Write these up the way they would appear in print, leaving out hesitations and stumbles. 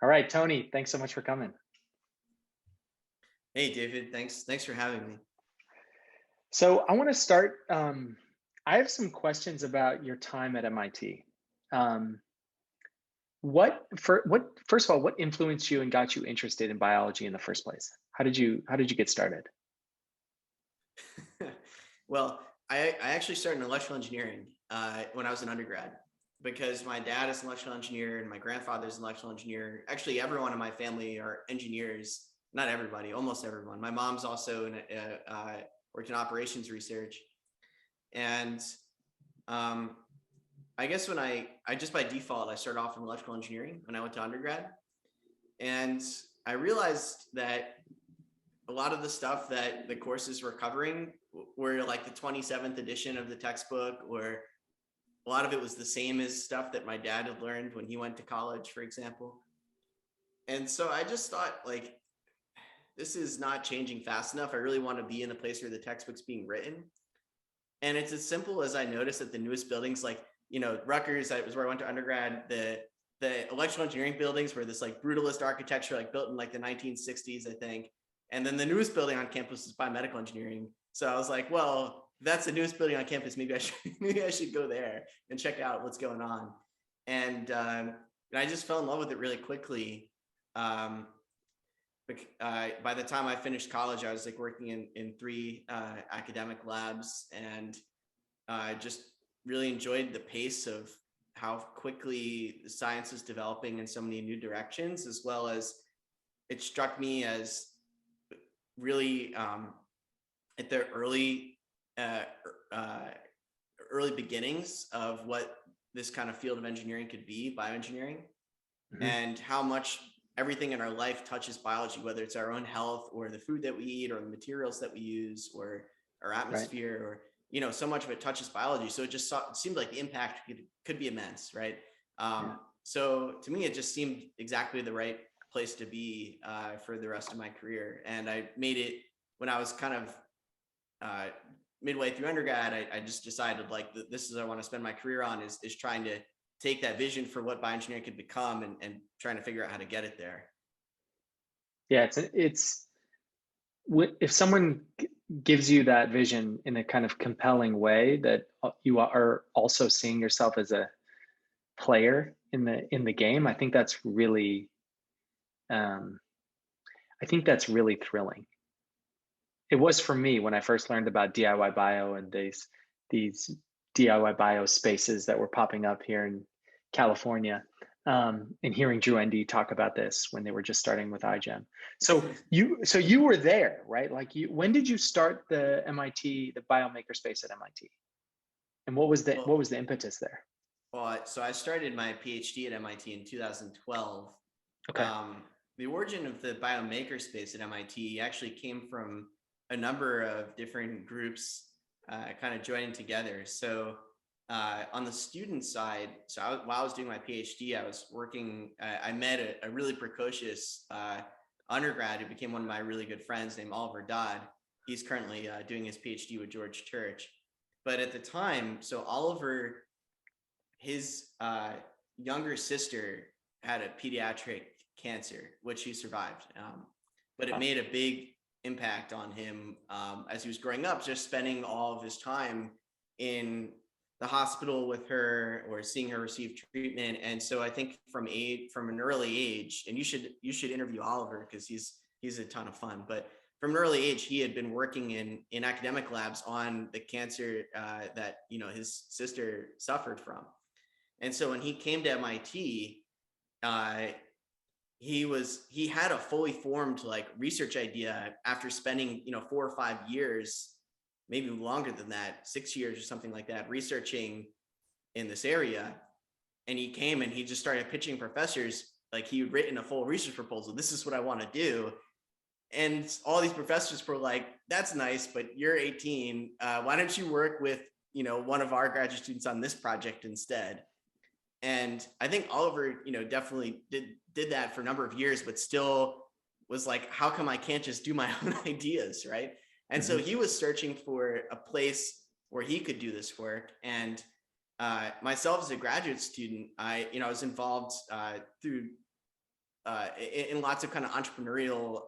All right, Tony, thanks so much for coming. Hey, David, thanks for having me. So I want to start. I have some questions about your time at MIT. Um, first of all, what influenced you and got you interested in biology in the first place? How did you get started? Well, I actually started in electrical engineering when I was an undergrad because my dad is an electrical engineer and my grandfather is an electrical engineer. Actually, everyone in my family are engineers. Not everybody, almost everyone. My mom's also worked in operations research, and um, I guess when I just by default I started off in electrical engineering when I went to undergrad, and I realized that a lot of the stuff that the courses were covering were like the 27th edition of the textbook, or a lot of it was the same as stuff that my dad had learned when he went to college, for example. And so I just thought, like, this is not changing fast enough. I really want to be in a place where the textbook's being written. And it's as simple as I noticed that the newest buildings, like, Rutgers, that was where I went to undergrad, the electrical engineering buildings were this like brutalist architecture, like built in like the 1960s, I think. And then the newest building on campus is biomedical engineering. So I was like, well, that's the newest building on campus. Maybe I should maybe I should go there and check out what's going on. And I just fell in love with it really quickly. Um, by the time I finished college, I was like working in three academic labs, and I just really enjoyed the pace of how quickly the science is developing in so many new directions, as well as it struck me as really at the uh, uh, early beginnings of what this kind of field of engineering could be, bioengineering, Mhm. and how much everything in our life touches biology, whether it's our own health or the food that we eat or the materials that we use or our Right. atmosphere, or so much of it touches biology. So it seemed like the impact could be immense, right? Yeah. So to me, it just seemed exactly the right place to be for the rest of my career. And I made it when I was kind of uh, midway through undergrad. I just decided, like, this is what I want to spend my career on, is trying to take that vision for what bioengineering could become, and trying to figure out how to get it there. Yeah. If someone gives you that vision in a kind of compelling way that you are also seeing yourself as a player in the game, um, I think that's really thrilling. It was for me when I first learned about DIY bio and these DIY bio spaces that were popping up here in California, and hearing Drew ND talk about this when they were just starting with iGEM. So you were there, right? Like when did you start the MIT, the Biomaker Space at MIT, and what was the well, what was the impetus there? so I started my PhD at MIT in 2012. Okay. Um, the origin of the Biomaker Space at MIT actually came from a number of different groups kind of joining together. So on the student side, while I was doing my PhD, I was working. I met a really precocious undergrad who became one of my really good friends, named Oliver Dodd. He's currently doing his PhD with George Church. But at the time, so Oliver, his younger sister had a pediatric cancer, which he survived. But it Wow. made a big impact on him as he was growing up, just spending all of his time in the hospital with her or seeing her receive treatment. And so I think from an early age, and you should interview Oliver because he's a ton of fun. But from an early age, he had been working in academic labs on the cancer that his sister suffered from. And so when he came to MIT, uh, he had a fully formed like research idea after spending 4 or 5 years, maybe longer than that, 6 years or something like that, researching in this area. And he came and he just started pitching professors, like he had written a full research proposal. This is what I want to do. And all these professors were like, that's nice, but you're 18. Why don't you work with one of our graduate students on this project instead? And I think Oliver, definitely did that for a number of years, but still was like, how come I can't just do my own ideas, right? And so Hmm. he was searching for a place where he could do this work. And myself as a graduate student, I was involved through in lots of kind of entrepreneurial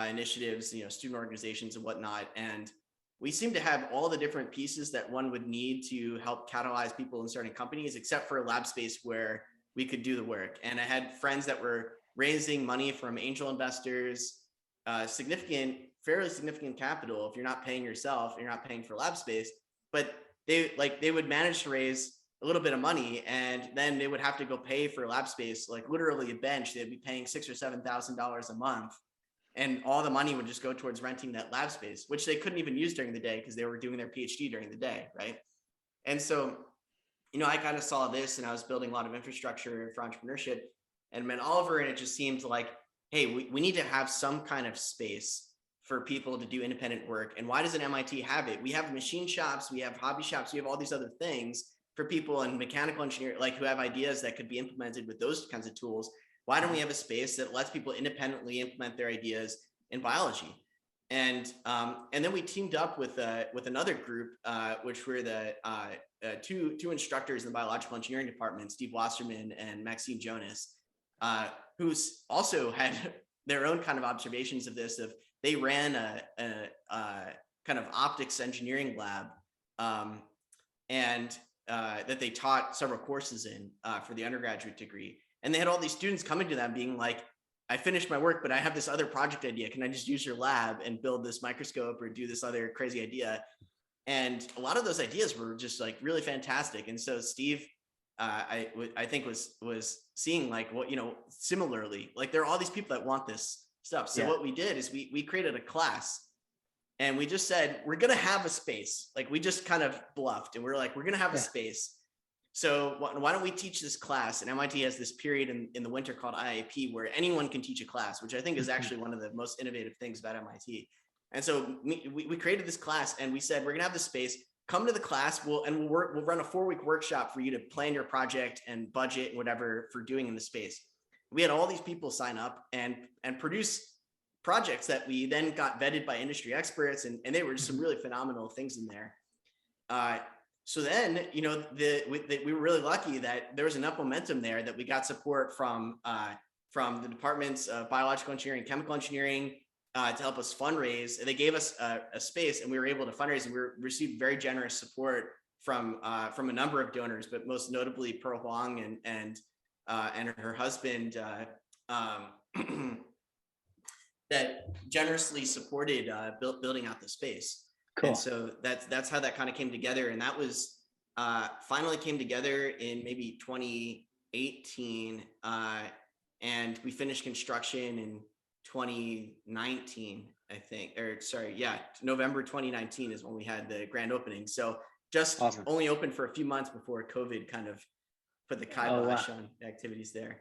initiatives, student organizations and whatnot. And we seem to have all the different pieces that one would need to help catalyze people in starting companies, except for a lab space where we could do the work. And I had friends that were raising money from angel investors, fairly significant capital. If you're not paying yourself, you're not paying for lab space, but they would manage to raise a little bit of money, and then they would have to go pay for lab space, like literally a bench. They'd be paying $6,000 or $7,000 a month, and all the money would just go towards renting that lab space, which they couldn't even use during the day because they were doing their PhD during the day, right? And so, I kind of saw this, and I was building a lot of infrastructure for entrepreneurship, and met Oliver, and it just seemed like, hey, we need to have some kind of space for people to do independent work. And why doesn't MIT have it? We have machine shops, we have hobby shops, we have all these other things for people in mechanical engineering, like who have ideas that could be implemented with those kinds of tools. Why don't we have a space that lets people independently implement their ideas in biology? And then we teamed up with another group, which were the two instructors in the biological engineering department, Steve Wasserman and Maxime Jonas, who's also had their own kind of observations of this. They ran a kind of optics engineering lab, and that they taught several courses in for the undergraduate degree. And they had all these students coming to them being like, I finished my work, but I have this other project idea. Can I just use your lab and build this microscope or do this other crazy idea? And a lot of those ideas were just like really fantastic. And so Steve, I think was seeing like what, similarly, like there are all these people that want this stuff. So what we did is we created a class, and we just said, we're going to have a space. Like we just kind of bluffed, and we're like, we're going to have a space. So why don't we teach this class? And MIT has this period in the winter called IAP where anyone can teach a class, which I think is actually one of the most innovative things about MIT. And so we created this class, and we said, we're going to have this space. Come to the class. We'll run a 4-week workshop for you to plan your project and budget and whatever for doing in the space. We had all these people sign up and produce projects that we then got vetted by industry experts, and they were just some really phenomenal things in there. So then, we were really lucky that there was enough momentum there that we got support from the departments of biological engineering, chemical engineering, to help us fundraise. They gave us a space, and we were able to fundraise, and we received very generous support from a number of donors, but most notably Pearl Huang and her husband, that generously supported building out the space. Cool. And so that's how that kind of came together. And that was finally came together in maybe 2018. And we finished construction in 2019, I think, November 2019 is when we had the grand opening. So just only open for a few months before COVID kind of put the kibosh on the activities there.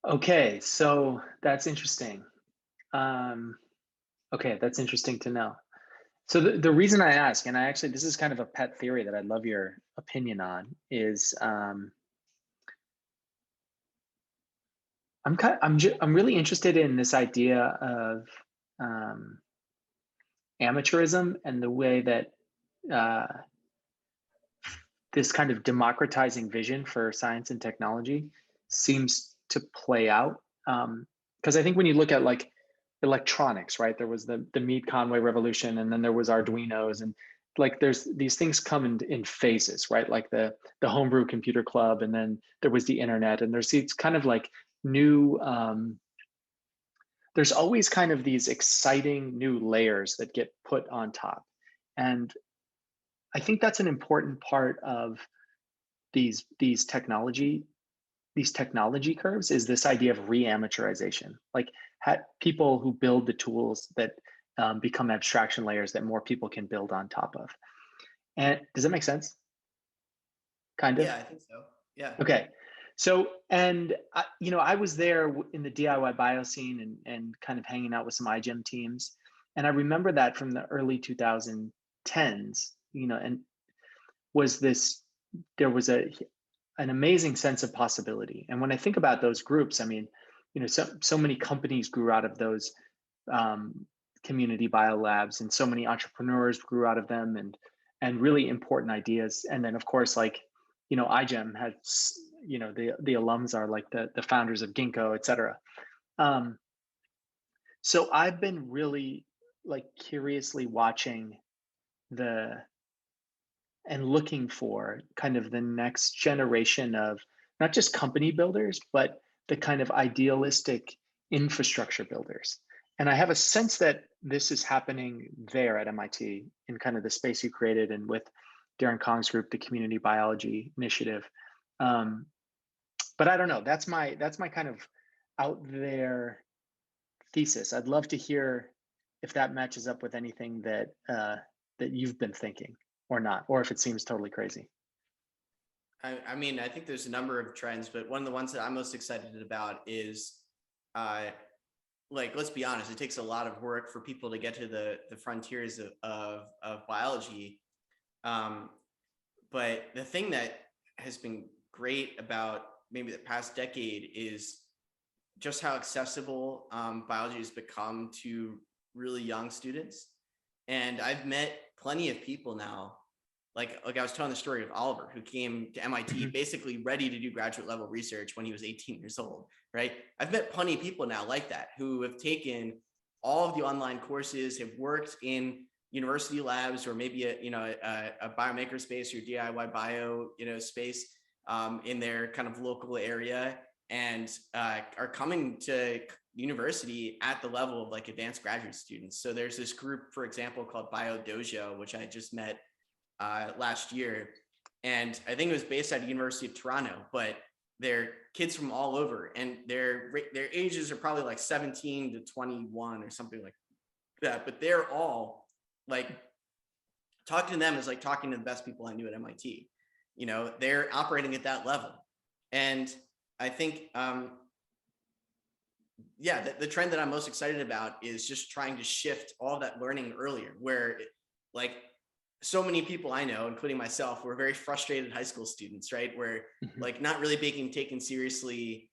Okay, so that's interesting. Okay, that's interesting to know. So the reason I ask, and this is kind of a pet theory that I'd love your opinion on, is I'm really interested in this idea of amateurism and the way that this kind of democratizing vision for science and technology seems to play out. Because I think when you look at like electronics, right, there was the Meade Conway revolution, and then there was Arduinos, and like there's these things come in phases, right? Like the homebrew computer club, and then there was the internet, and there's these kind of like new there's always kind of these exciting new layers that get put on top. And I think that's an important part of these technology curves, is this idea of re-amateurization. Like people who build the tools that become abstraction layers that more people can build on top of. And does that make sense? Kind of? Yeah, I think so. Yeah. Okay. So, and I was there in the DIY bio scene and kind of hanging out with some iGEM teams. And I remember that from the early 2010s, and there was an amazing sense of possibility. And when I think about those groups, I mean, so many companies grew out of those community bio labs, and so many entrepreneurs grew out of them, and really important ideas. And then of course, like, iGEM has the alums are, like the founders of Ginkgo, et cetera. Um, so I've been really like curiously watching the and looking for kind of the next generation of not just company builders, but the kind of idealistic infrastructure builders. And I have a sense that this is happening there at MIT in kind of the space you created and with Darren Kong's group, the Community Biology Initiative. Um, but I don't know. That's my kind of out there thesis. I'd love to hear if that matches up with anything that you've been thinking or not, or if it seems totally crazy. I mean, I think there's a number of trends, but one of the ones that I'm most excited about is, uh, like, let's be honest, it takes a lot of work for people to get to the frontiers of biology. Um, but the thing that has been great about maybe the past decade is just how accessible biology has become to really young students. And I've met plenty of people now, like I was telling the story of Oliver, who came to MIT Mhm. basically ready to do graduate level research when he was 18 years old, right? I've met plenty of people now like that who have taken all of the online courses, have worked in university labs or maybe a Biomaker Space or DIY bio space in their kind of local area, and are coming to university at the level of like advanced graduate students. So there's this group, for example, called Bio Dojo, which I just met last year, and I think it was based at the University of Toronto, but they're kids from all over, and their ages are probably like 17 to 21 or something like that. But they're all like, talking to them is like talking to the best people I knew at MIT. They're operating at that level, and I think yeah, the trend that I'm most excited about is just trying to shift all that learning earlier, where like so many people I know, including myself, were very frustrated high school students, right? Where Mhm. like not really being taken seriously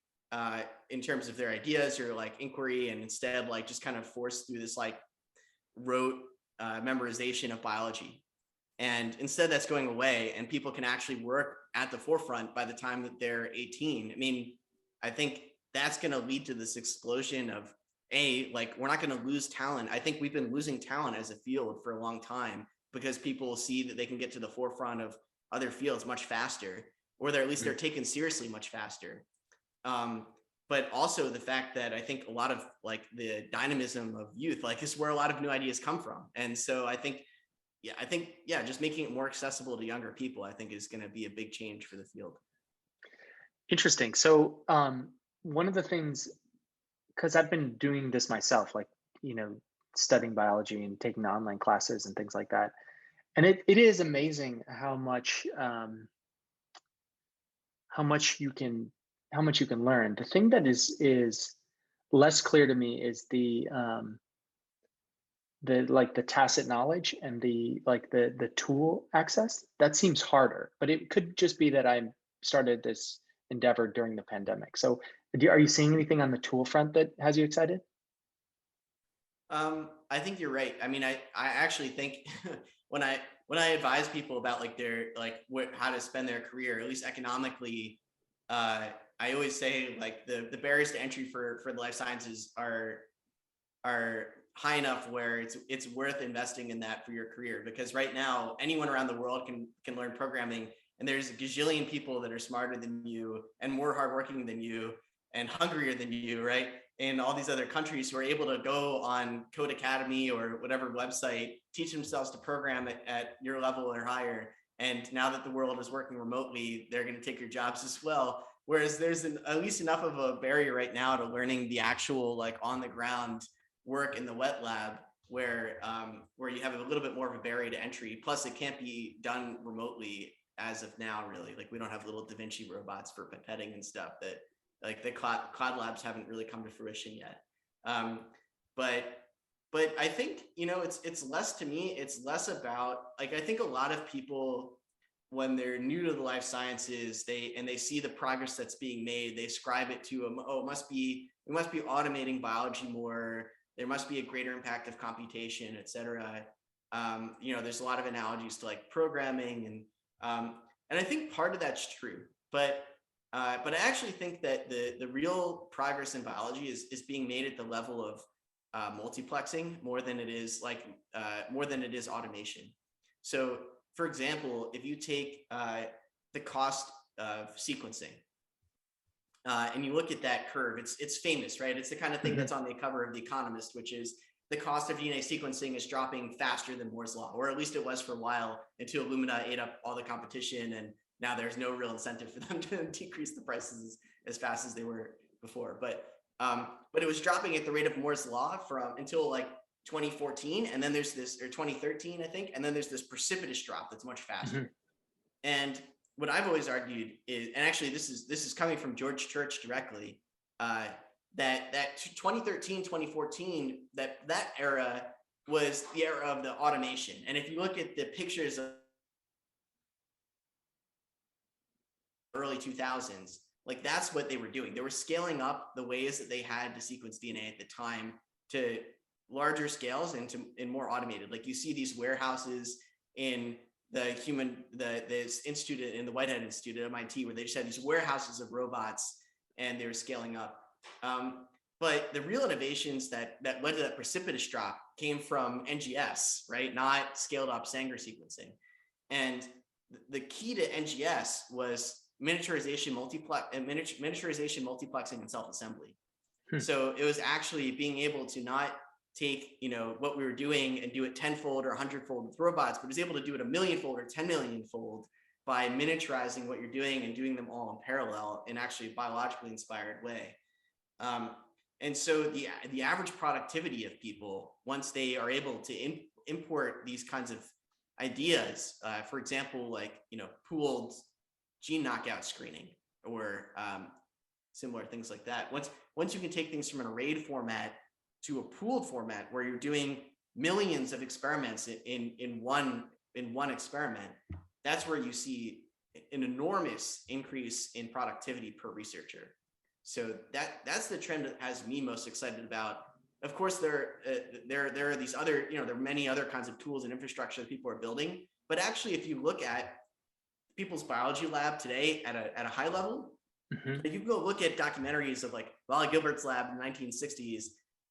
in terms of their ideas or like inquiry, and instead like just kind of forced through this like rote memorization of biology. And instead that's going away, and people can actually work at the forefront by the time that they're 18. I mean, I think that's going to lead to this explosion of like, we're not going to lose talent. I think we've been losing talent as a field for a long time because people see that they can get to the forefront of other fields much faster, or they're at least they're taken seriously much faster. um, but also the fact that I think a lot of like the dynamism of youth like is where a lot of new ideas come from. And so I think just making it more accessible to younger people, I think, is going to be a big change for the field. Interesting. So, one of the things, because I've been doing this myself, like, you know, studying biology and taking online classes and things like that. And it is amazing how much you can how much you can learn. The thing that is less clear to me is the like the tacit knowledge and the tool access. That seems harder, but it could just be that I started this endeavor during the pandemic. So are you seeing anything on the tool front that has you excited? I think you're right. I mean, I actually think when I advise people about like their like how to spend their career, at least economically, uh, I always say like the barriers to entry for the life sciences are high enough where it's worth investing in that for your career, because right now anyone around the world can learn programming, and there's a gazillion people that are smarter than you and more hardworking than you and hungrier than you, right, in all these other countries, who are able to go on Code Academy or whatever website, teach themselves to program at your level or higher. And now that the world is working remotely, they're going to take your jobs as well. Whereas there's at least enough of a barrier right now to learning the actual like on the ground work in the wet lab, where you have a little bit more of a barrier to entry. Plus, it can't be done remotely as of now. Really, like we don't have little Da Vinci robots for pipetting and stuff that like the cloud labs haven't really come to fruition yet. Um, but I think it's less, to me. It's less about like, I think a lot of people, when they're new to the life sciences, they see the progress that's being made, they ascribe it to oh, we must be automating biology more, there must be a greater impact of computation, et cetera. There's a lot of analogies to like programming, and I think part of that's true, but But I actually think that the real progress in biology is being made at the level of multiplexing more than it is more than it is automation. So, for example, if you take the cost of sequencing and you look at that curve, it's famous, right? It's the kind of thing that's on the cover of The Economist, which is the cost of DNA sequencing is dropping faster than Moore's law, or at least it was for a while until Illumina ate up all the competition, and now there's no real incentive for them to decrease the prices as fast as they were before. But it was dropping at the rate of Moore's law from until like 2014, and then there's this, or 2013, I think, and then there's this precipitous drop that's much faster. And what I've always argued is, and actually this is coming from George Church directly, that 2013, 2014, that era was the era of the automation. And if you look at the pictures of early 2000s, like that's what they were doing. They were scaling up the ways that they had to sequence DNA at the time to larger scales and more automated. Like you see these warehouses in this institute in the Whitehead Institute at MIT, where they just had these warehouses of robots and they were scaling up. But the real innovations that led to that precipitous drop came from NGS, right? Not scaled up Sanger sequencing. And the key to NGS was miniaturization, multiplexing, and self-assembly. So it was actually being able to not take, what we were doing and do it 10-fold or 100-fold with robots, but was able to do it 1,000,000-fold or 10,000,000-fold by miniaturizing what you're doing and doing them all in parallel in actually a biologically inspired way. And so the average productivity of people, once they are able to import these kinds of ideas, for example, like pooled gene knockout screening or similar things like that. Once you can take things from an arrayed format to a pooled format where you're doing millions of experiments in one experiment, that's where you see an enormous increase in productivity per researcher. So that's the trend that has me most excited about. Of course, there are these other, there are many other kinds of tools and infrastructure that people are building. But actually, if you look at people's biology lab today at a high level, if you go look at documentaries of like Wally Gilbert's lab in the 1960s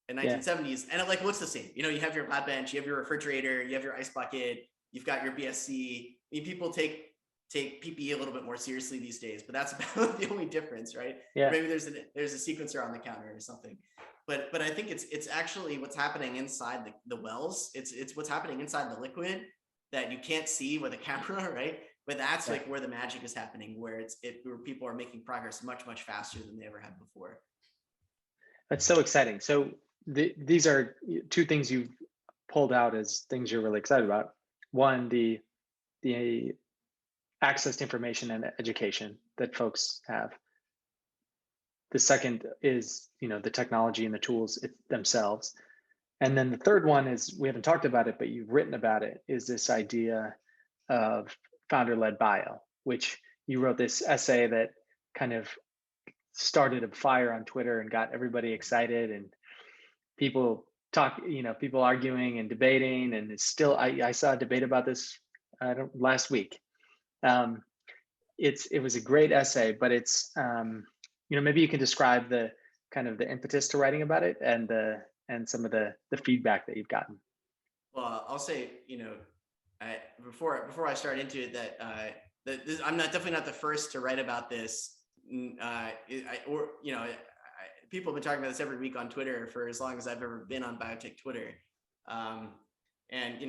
and 1970s, and it like looks the same. You have your lab bench, you have your refrigerator, you have your ice bucket, you've got your BSC. I mean, people take PPE a little bit more seriously these days, but that's about the only difference, right? Yeah. Maybe there's a sequencer on the counter or something. But I think it's actually what's happening inside the wells. It's what's happening inside the liquid that you can't see with a camera, right? But that's like where the magic is happening, where where people are making progress much, much faster than they ever had before. That's so exciting. So these are two things you've pulled out as things you're really excited about. One, the access to information and education that folks have. The second is, the technology and the tools themselves. And then the third one is, we haven't talked about it, but you've written about it, is this idea of founder-led bio, which you wrote this essay that kind of started a fire on Twitter and got everybody excited, and people people arguing and debating. And it's still, I saw a debate about this last week. It was a great essay, but it's maybe you can describe the kind of the impetus to writing about it and some of the feedback that you've gotten. Well, I'll say, before I start into it, that I'm definitely not the first to write about this. People have been talking about this every week on Twitter for as long as I've ever been on biotech Twitter. And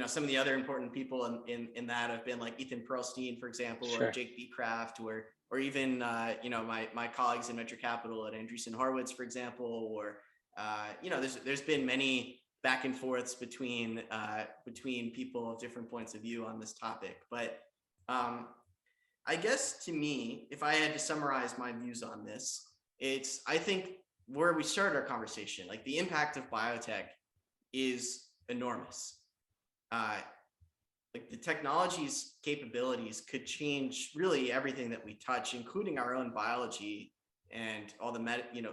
some of the other important people in that have been like Ethan Perlstein, for example, or Jake Beecraft, or even my colleagues in venture capital at Andreessen Horowitz, for example, or there's been many back and forths between people of different points of view on this topic. But I guess to me, if I had to summarize my views on this, it's, I think, where we started our conversation, like the impact of biotech is enormous. Like the technology's capabilities could change really everything that we touch, including our own biology and all the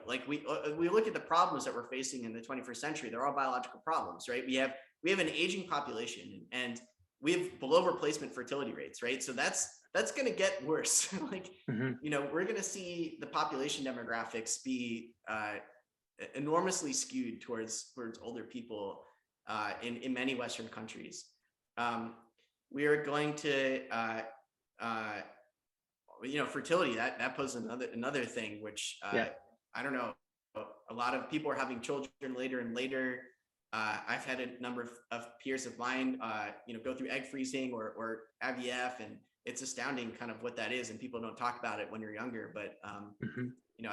like we look at the problems that we're facing in the 21st century. They're all biological problems, right? We have an aging population, and we have below replacement fertility rates, right? So that's going to get worse. Like, we're going to see the population demographics be enormously skewed towards older people in many Western countries. We are going to, fertility, that poses another thing, which I don't know. A lot of people are having children later and later. I've had a number of peers of mine, go through egg freezing or IVF, and it's astounding kind of what that is. And people don't talk about it when you're younger, but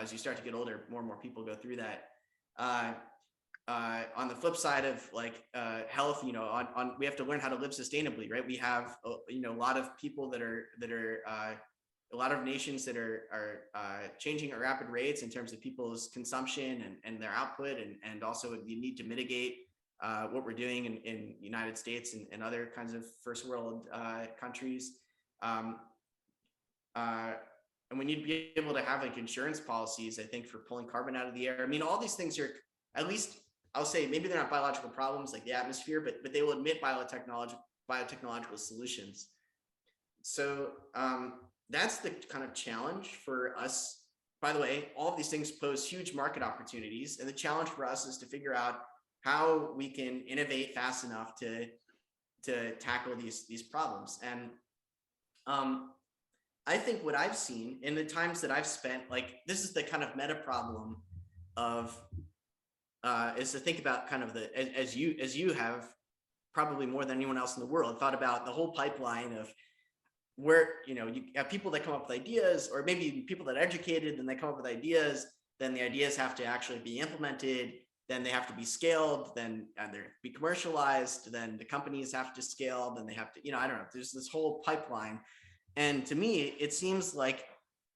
as you start to get older, more and more people go through that. On the flip side of health, we have to learn how to live sustainably, right? We have a lot of people that are a lot of nations that are changing at rapid rates in terms of people's consumption and their output, and also you need to mitigate what we're doing in the United States and other kinds of first world countries. And we need to be able to have insurance policies, I think, for pulling carbon out of the air. I mean, all these things are, at least I'll say, maybe they're not biological problems like the atmosphere, but they will admit biotechnological solutions. So that's the kind of challenge for us. By the way, all of these things pose huge market opportunities, and the challenge for us is to figure out how we can innovate fast enough to tackle these problems. And I think what I've seen in the times that I've spent, this is the kind of meta problem of is to think about kind of as you have probably more than anyone else in the world thought about the whole pipeline of where, you have people that come up with ideas, or maybe people that are educated, and they come up with ideas, then the ideas have to actually be implemented, then they have to be scaled, then they're be commercialized, then the companies have to scale, then they have to, I don't know, there's this whole pipeline. And to me, it seems like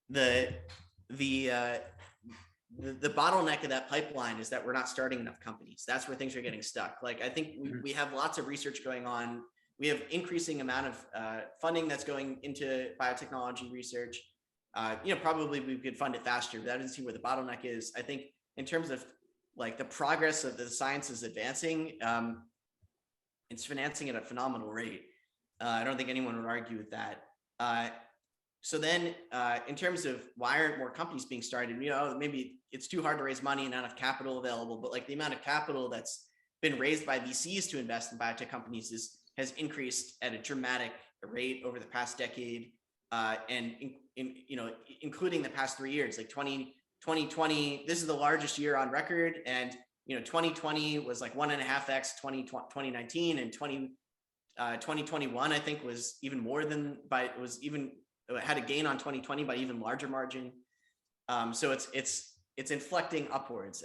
the bottleneck of that pipeline is that we're not starting enough companies. That's where things are getting stuck. I think we have lots of research going on. We have increasing amount of funding that's going into biotechnology research. Probably we could fund it faster, but I don't see where the bottleneck is. I think in terms of the progress of the science is advancing, it's financing at a phenomenal rate. I don't think anyone would argue with that. So then in terms of why aren't more companies being started, maybe it's too hard to raise money and not have capital available, but the amount of capital that's been raised by VCs to invest in biotech companies has increased at a dramatic rate over the past decade, and including the past 3 years. 2020, this is the largest year on record, and 2020 was 1.5x 2019, and 2021 I think was even more than had a gain on 2020 by even larger margin. So it's inflecting upwards,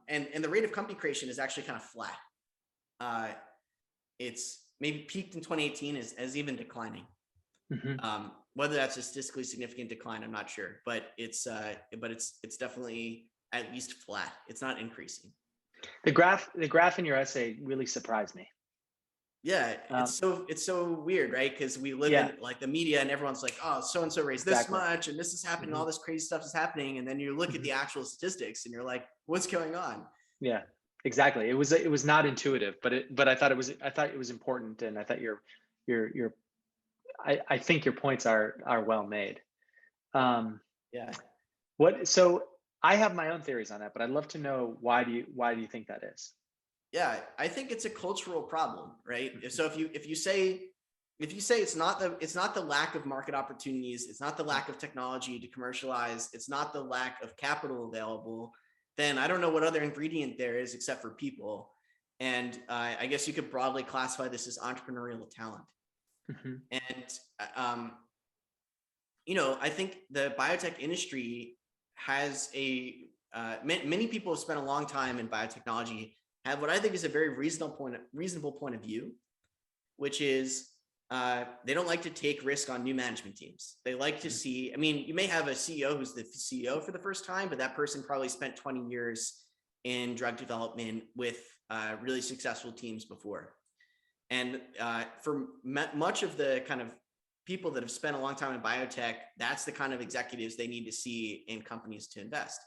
and the rate of company creation is actually kind of flat. It's maybe peaked in 2018, is even declining. Whether that's a statistically significant decline, I'm not sure, but it's definitely at least flat. It's not increasing. The graph in your essay really surprised me. Yeah, it's so weird, right? Because we live in the media, and everyone's like, oh, so and so raised this much, and this is happening, all this crazy stuff is happening, and then you look at the actual statistics, and you're like, what's going on? Yeah, exactly. It was not intuitive, but I thought it was important, and I thought I think your points are well made. Yeah. So I have my own theories on that, but I'd love to know why do you think that is? Yeah, I think it's a cultural problem, right? So if you say it's not the lack of market opportunities, it's not the lack of technology to commercialize, it's not the lack of capital available, then I don't know what other ingredient there is except for people. And I guess you could broadly classify this as entrepreneurial talent. And I think the biotech industry has many people have spent a long time in biotechnology, have what I think is a very reasonable point of view, which is they don't like to take risk on new management teams. They like to see, you may have a CEO who's the CEO for the first time, but that person probably spent 20 years in drug development with really successful teams before. And for much of the kind of people that have spent a long time in biotech, that's the kind of executives they need to see in companies to invest.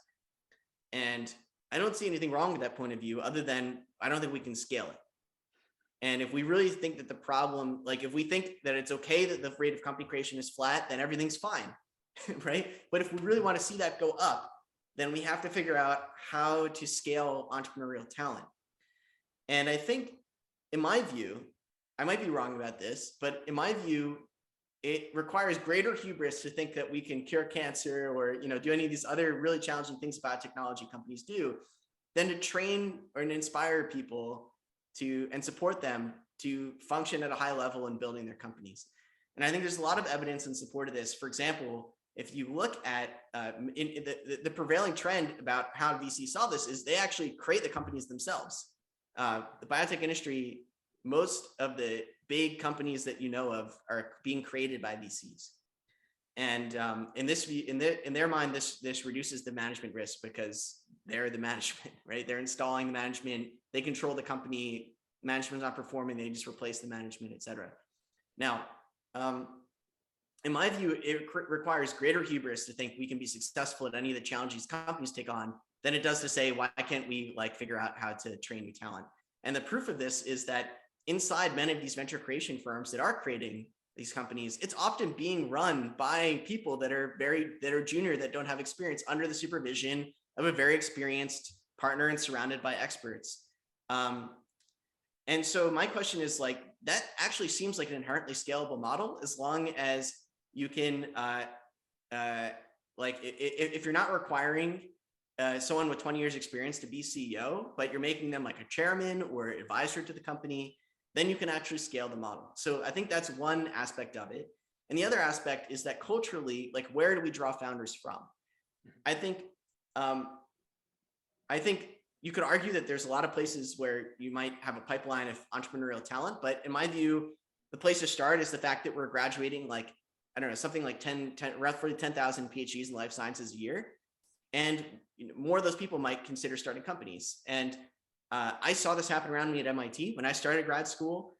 And I don't see anything wrong with that point of view, other than I don't think we can scale it. And if we really think that the problem, like if we think that it's okay that the rate of company creation is flat, then everything's fine, right? But if we really want to see that go up, then we have to figure out how to scale entrepreneurial talent. And I think, in my view, I might be wrong about this, but in my view, it requires greater hubris to think that we can cure cancer or do any of these other really challenging things biotechnology companies do, than to train or inspire people to and support them to function at a high level in building their companies. And I think there's a lot of evidence in support of this. For example, if you look at the prevailing trend about how VCs solve this is they actually create the companies themselves. The biotech industry, most of the big companies that you know of are being created by VCs. And in their mind, this reduces the management risk because they're the management, right? They're installing the management, they control the company, management's not performing, they just replace the management, et cetera. Now, in my view, it requires greater hubris to think we can be successful at any of the challenges companies take on than it does to say, why can't we figure out how to train new talent? And the proof of this is that inside many of these venture creation firms that are creating these companies, it's often being run by people that are junior, that don't have experience, under the supervision of a very experienced partner and surrounded by experts. And so my question is, that actually seems like an inherently scalable model, as long as you can, if you're not requiring someone with 20 years experience to be CEO, but you're making them like a chairman or advisor to the company, then you can actually scale the model. So I think that's one aspect of it. And the other aspect is that culturally, where do we draw founders from? I think you could argue that there's a lot of places where you might have a pipeline of entrepreneurial talent, but in my view, the place to start is the fact that we're graduating something like roughly 10,000 PhDs in life sciences a year. And more of those people might consider starting companies. And I saw this happen around me at MIT. When I started grad school,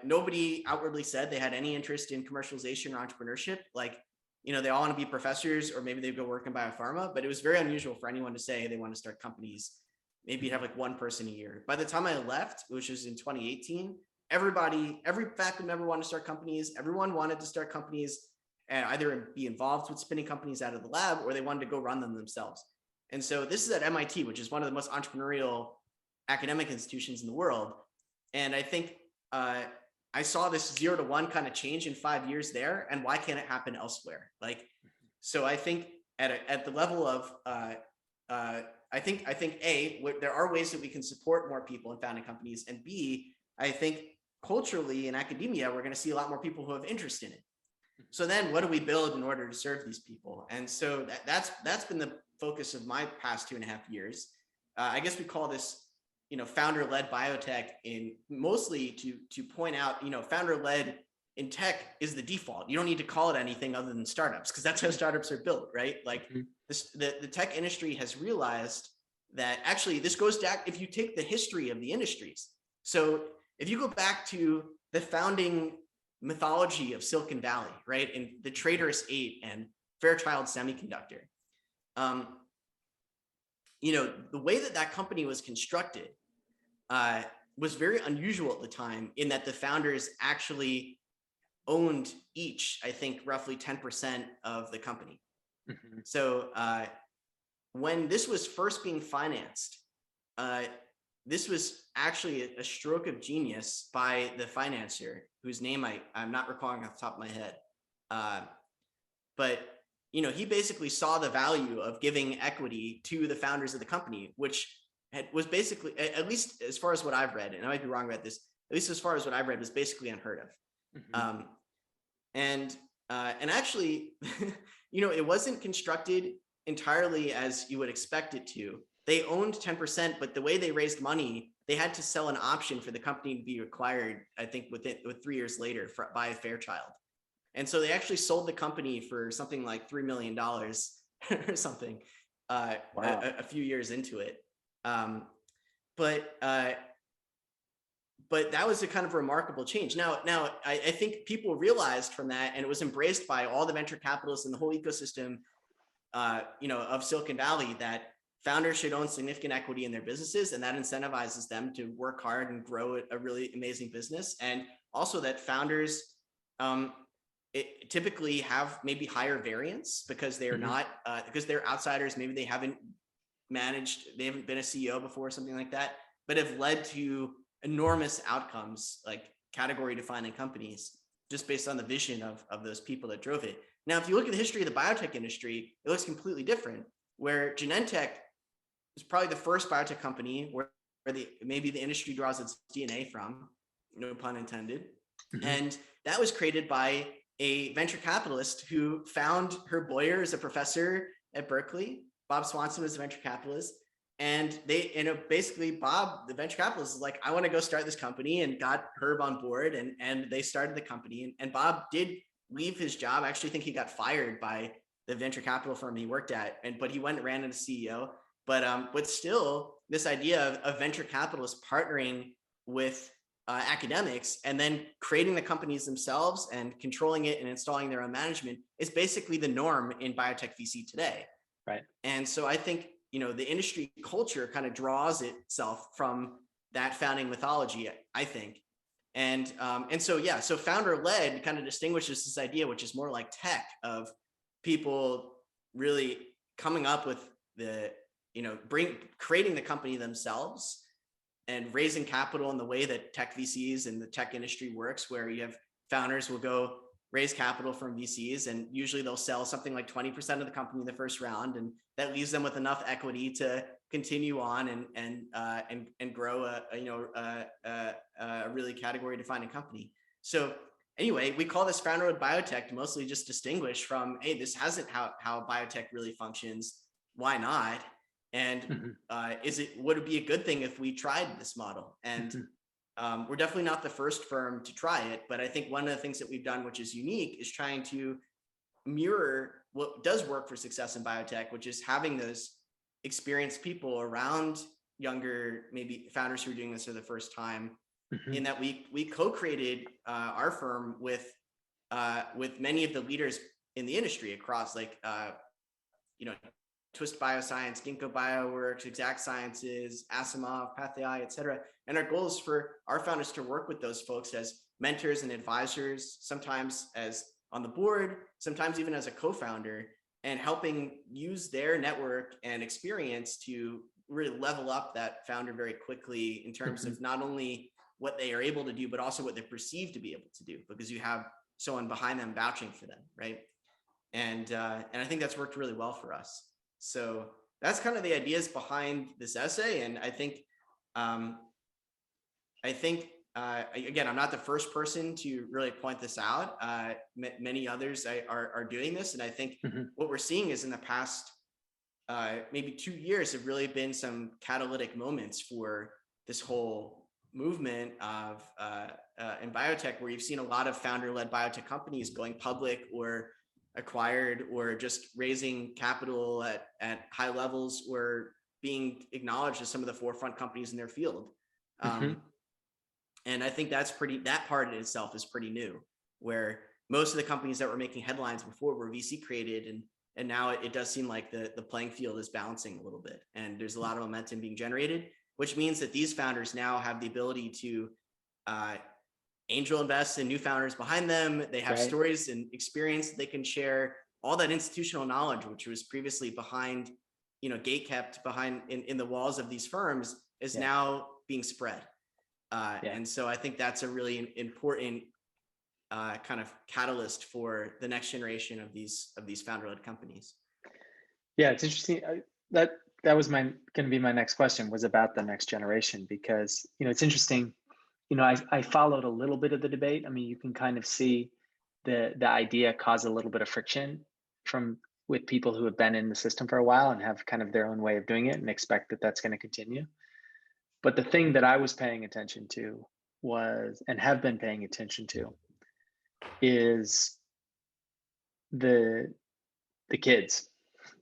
nobody outwardly said they had any interest in commercialization or entrepreneurship. They all want to be professors, or maybe they go work in biopharma, but it was very unusual for anyone to say they want to start companies. Maybe you'd have one person a year. By the time I left, which was in 2018, every faculty member wanted to start companies. Everyone wanted to start companies and either be involved with spinning companies out of the lab, or they wanted to go run them themselves. And so this is at MIT, which is one of the most entrepreneurial academic institutions in the world. And I think I saw this 0 to 1 kind of change in 5 years there. And why can't it happen elsewhere? So I think at the level of, I think there are ways that we can support more people in founding companies. And B, I think culturally in academia, we're going to see a lot more people who have interest in it. So then what do we build in order to serve these people? And so that's been the focus of my past 2.5 years. I guess we call this, founder-led biotech, in mostly to point out, founder-led in tech is the default. You don't need to call it anything other than startups, because that's how startups are built, right? The tech industry has realized that actually this goes back, if you take the history of the industries. So if you go back to the founding mythology of Silicon Valley, right, and the Traitorous 8 and Fairchild Semiconductor, the way that company was constructed was very unusual at the time, in that the founders actually owned each, I think, roughly 10% of the company. Mm-hmm. So when this was first being financed, this was actually a stroke of genius by the financier, whose name I'm not recalling off the top of my head. But he basically saw the value of giving equity to the founders of the company, which was basically, at least as far as what I've read, and I might be wrong about this, at least as far as what I've read, was basically unheard of. Mm-hmm. And actually, it wasn't constructed entirely as you would expect it to. They owned 10%, but the way they raised money, they had to sell an option for the company to be acquired, I think, with 3 years later by Fairchild. And so they actually sold the company for something like $3 million or something wow. a few years into it. But that was a kind of remarkable change. Now I think people realized from that, and it was embraced by all the venture capitalists and the whole ecosystem, of Silicon Valley, that founders should own significant equity in their businesses, and that incentivizes them to work hard and grow a really amazing business. And also that founders typically have maybe higher variance because they are Hmm. not because they're outsiders. Maybe they haven't they haven't been a CEO before, something like that, but have led to enormous outcomes, like category defining companies, just based on the vision of those people that drove it. Now, if you look at the history of the biotech industry, it looks completely different, where Genentech is probably the first biotech company where maybe the industry draws its DNA from, no pun intended. Hmm. And that was created by a venture capitalist who found Herb Boyer as a professor at Berkeley. Bob Swanson was a venture capitalist. And basically Bob, the venture capitalist, is like, I want to go start this company, and got Herb on board, and they started the company. And Bob did leave his job. I actually think he got fired by the venture capital firm he worked at, but he went and ran as CEO. But still, this idea of venture capitalists partnering with academics and then creating the companies themselves and controlling it and installing their own management is basically the norm in biotech VC today. Right. And so I think, the industry culture kind of draws itself from that founding mythology, I think. And so, yeah, so founder led kind of distinguishes this idea, which is more like tech, of people really coming up with creating the company themselves and raising capital in the way that tech VCs and the tech industry works, where you have founders will go raise capital from VCs, and usually they'll sell something like 20% of the company in the first round, and that leaves them with enough equity to continue on and grow a really category defining company. So anyway, we call this Founderled Biotech to mostly just distinguish from, hey, this hasn't how biotech really functions. Why not? And Hmm. would it be a good thing if we tried this model? And Hmm. we're definitely not the first firm to try it, but I think one of the things that we've done, which is unique, is trying to mirror what does work for success in biotech, which is having those experienced people around younger, maybe founders who are doing this for the first time. Hmm. In that we co-created our firm with many of the leaders in the industry across, like Twist Bioscience, Ginkgo Bioworks, Exact Sciences, Asimov, PathAI, et cetera. And our goal is for our founders to work with those folks as mentors and advisors, sometimes as on the board, sometimes even as a co-founder, and helping use their network and experience to really level up that founder very quickly in terms Hmm. of not only what they are able to do, but also what they're perceived to be able to do, because you have someone behind them vouching for them, right? And I think that's worked really well for us. So that's kind of the ideas behind this essay. And I think, again, I'm not the first person to really point this out. Many others are doing this. And I think Hmm. what we're seeing is in the past maybe 2 years have really been some catalytic moments for this whole movement of in biotech, where you've seen a lot of founder-led biotech companies going public or acquired, or just raising capital at high levels, or being acknowledged as some of the forefront companies in their field. Hmm. And I think that part in itself is pretty new, where most of the companies that were making headlines before were VC created, and now it does seem like the playing field is balancing a little bit, and there's a lot of momentum being generated, which means that these founders now have the ability to angel invest in new founders behind them. They have Right. stories and experience that they can share. All that institutional knowledge, which was previously behind, gate kept behind in the walls of these firms, is Yeah. now being spread. Yeah. And so I think that's a really important kind of catalyst for the next generation of these founder-led companies. Yeah. It's interesting. That that was my going to be my next question, was about the next generation, because it's interesting. I followed a little bit of the debate. I mean, you can kind of see the idea cause a little bit of friction from with people who have been in the system for a while and have kind of their own way of doing it and expect that that's going to continue. But the thing that I was paying attention to was, and have been paying attention to, is the the kids,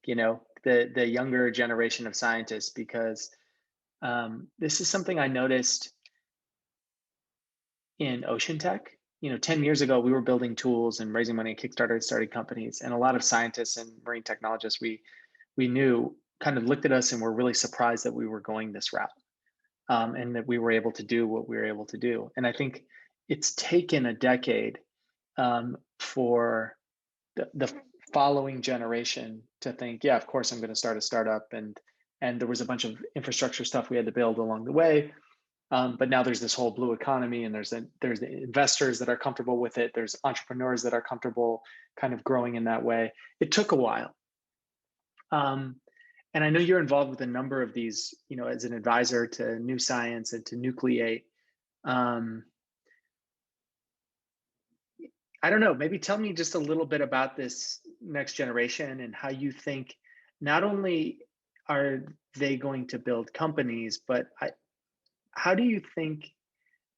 the younger generation of scientists, because this is something I noticed in ocean tech. 10 years ago, we were building tools and raising money and Kickstarter started companies. And a lot of scientists and marine technologists we knew kind of looked at us and were really surprised that we were going this route, and that we were able to do what we were able to do. And I think it's taken a decade, for the following generation to think, yeah, of course I'm going to start a startup, and there was a bunch of infrastructure stuff we had to build along the way. But now there's this whole blue economy, and there's the investors that are comfortable with it. There's entrepreneurs that are comfortable kind of growing in that way. It took a while, um, and I know you're involved with a number of these, as an advisor to New Science and to Nucleate. Um, I don't know. Maybe tell me just a little bit about this next generation and how you think not only are they going to build companies, but how do you think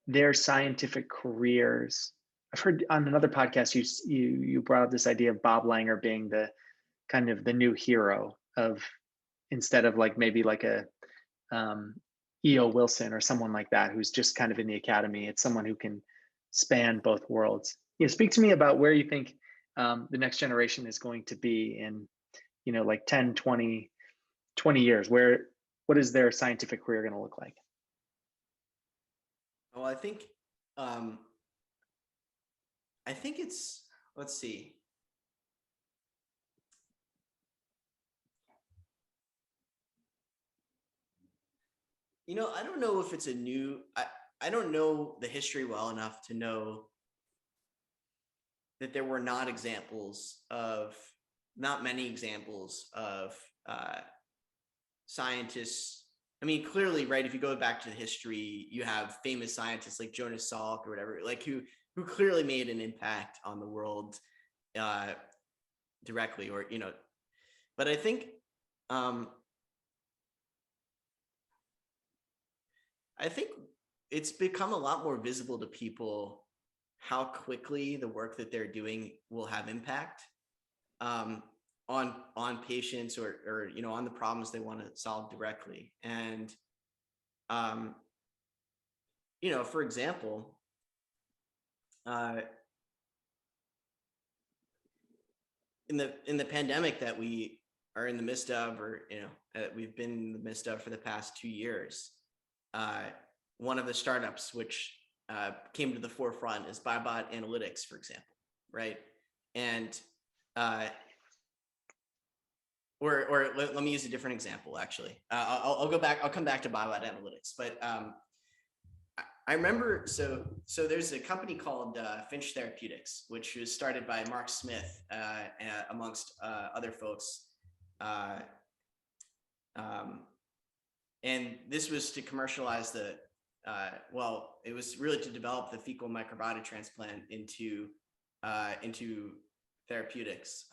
their scientific careers? I've heard on another podcast you brought up this idea of Bob Langer being the kind of the new hero of, instead of like maybe like a um, E.O. Wilson or someone like that who's just kind of in the academy. It's someone who can span both worlds. Speak to me about where you think the next generation is going to be in, like 10, 20 years. What is their scientific career going to look like? Well, um, I think it's, let's see. I don't know if it's I don't know the history well enough to know that there were not many examples of scientists. I mean, clearly, right? If you go back to the history, you have famous scientists like Jonas Salk or whatever, like who clearly made an impact on the world directly, or But um, I think it's become a lot more visible to people how quickly the work that they're doing will have impact on patients, or on the problems they want to solve directly. And for example, in the pandemic that we are in the midst of, or we've been in the midst of for the past 2 years, one of the startups which came to the forefront is Biobot Analytics, for example, right? And or let me use a different example. Actually, I'll come back to Biobot Analytics, but I remember. So there's a company called Finch Therapeutics, which was started by Mark Smith, amongst other folks. And this was to commercialize it was really to develop the fecal microbiota transplant into therapeutics.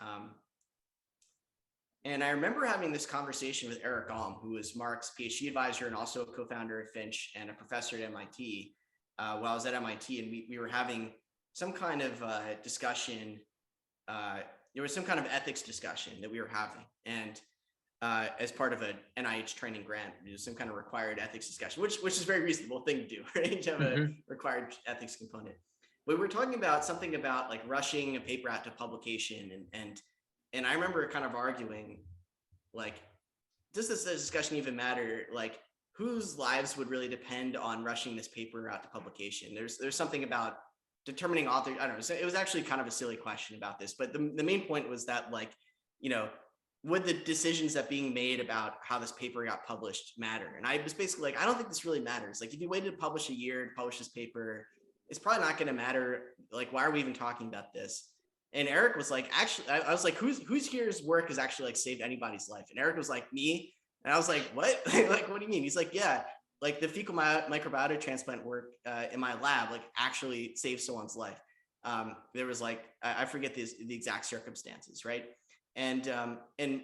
And I remember having this conversation with Eric Alm, who was Mark's PhD advisor and also a co-founder of Finch and a professor at MIT, while I was at MIT. And we were having some kind of discussion. There was some kind of ethics discussion that we were having. And as part of an NIH training grant, there's some kind of required ethics discussion, which is a very reasonable thing to do, right? To have a required ethics component. But we were talking about something about like rushing a paper out to publication, and I remember kind of arguing, like, does this discussion even matter? Like, whose lives would really depend on rushing this paper out to publication? There's something about determining author. I don't know. So it was actually kind of a silly question about this, but the main point was that, like, would the decisions that being made about how this paper got published matter? And I was basically like, I don't think this really matters. Like, if you waited to publish a year to publish this paper, it's probably not going to matter. Like, why are we even talking about this? And Eric was like, actually, I was like, whose here's work has actually like saved anybody's life? And Eric was like, me. And I was like, what? Like, what do you mean? He's like, yeah, like the fecal microbiota transplant work in my lab, like actually saved someone's life. There was like, I forget the exact circumstances, right? And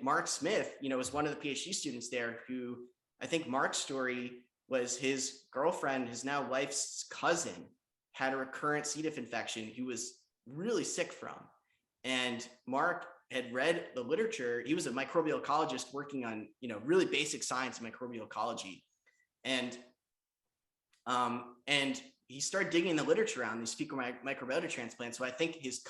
Mark Smith, was one of the PhD students there, who I think Mark's story was his girlfriend, his now wife's cousin, had a recurrent C. diff infection he was really sick from. And Mark had read the literature. He was a microbial ecologist working on, really basic science in microbial ecology. And he started digging in the literature around these fecal microbiota transplants. So I think his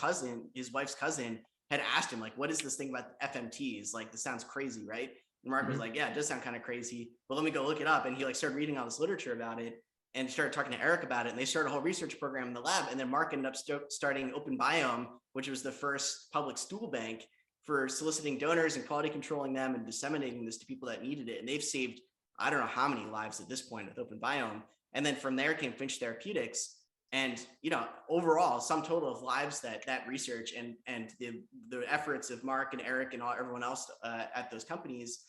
wife's cousin, had asked him, like, what is this thing about FMTs? Like, this sounds crazy, right? And Mark was Mhm. like, yeah, it does sound kind of crazy, but let me go look it up. And he like started reading all this literature about it and started talking to Eric about it. And they started a whole research program in the lab. And then Mark ended up starting Open Biome, which was the first public stool bank for soliciting donors and quality controlling them and disseminating this to people that needed it. And they've saved, I don't know how many lives at this point with Open Biome. And then from there came Finch Therapeutics. And overall, sum total of lives that research and the efforts of Mark and Eric and everyone else at those companies,